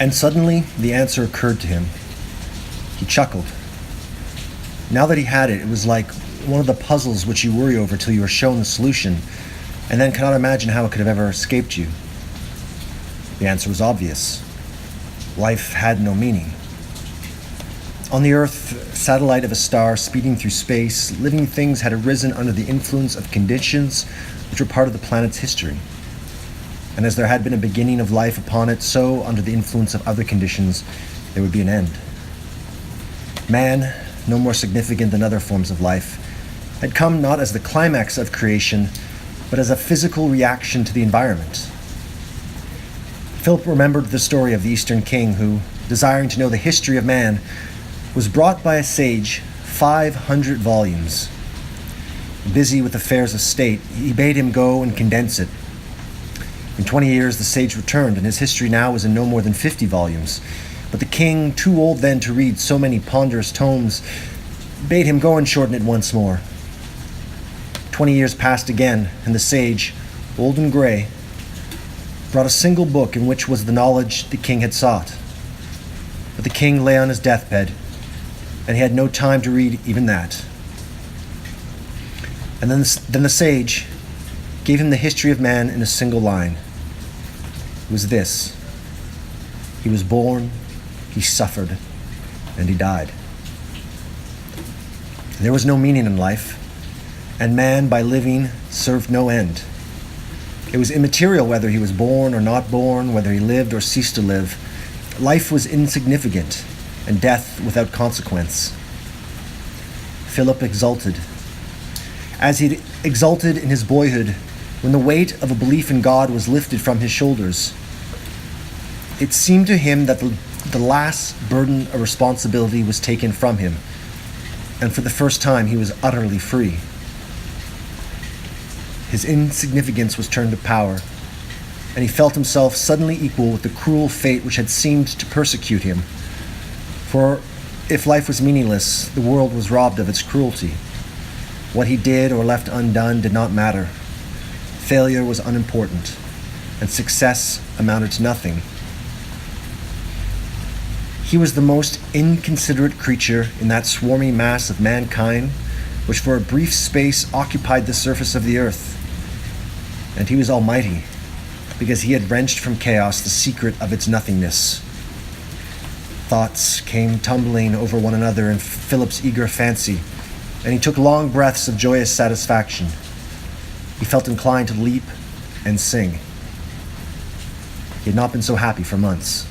And suddenly, the answer occurred to him. He chuckled. Now that he had it, it was like one of the puzzles which you worry over till you are shown the solution, and then cannot imagine how it could have ever escaped you. The answer was obvious. Life had no meaning. On the Earth, satellite of a star speeding through space, living things had arisen under the influence of conditions which were part of the planet's history. And as there had been a beginning of life upon it, so, under the influence of other conditions, there would be an end. Man, no more significant than other forms of life, had come not as the climax of creation, but as a physical reaction to the environment. Philip remembered the story of the Eastern king who, desiring to know the history of man, was brought by a sage 500 volumes. Busy with affairs of state, he bade him go and condense it. In 20 years, the sage returned, and his history now was in no more than 50 volumes. But the king, too old then to read so many ponderous tomes, bade him go and shorten it once more. 20 years passed again, and the sage, old and gray, brought a single book in which was the knowledge the king had sought. But the king lay on his deathbed, and he had no time to read even that. And then the sage gave him the history of man in a single line. It was this: he was born, he suffered, and he died. There was no meaning in life, and man, by living, served no end. It was immaterial whether he was born or not born, whether he lived or ceased to live. Life was insignificant, and death without consequence. Philip exulted. As he exulted in his boyhood, when the weight of a belief in God was lifted from his shoulders, it seemed to him that the last burden of responsibility was taken from him, and for the first time he was utterly free. His insignificance was turned to power, and he felt himself suddenly equal with the cruel fate which had seemed to persecute him. For if life was meaningless, the world was robbed of its cruelty. What he did or left undone did not matter. Failure was unimportant, and success amounted to nothing. He was the most inconsiderate creature in that swarmy mass of mankind which for a brief space occupied the surface of the earth. And he was almighty, because he had wrenched from chaos the secret of its nothingness. Thoughts came tumbling over one another in Philip's eager fancy, and he took long breaths of joyous satisfaction. He felt inclined to leap and sing. He had not been so happy for months.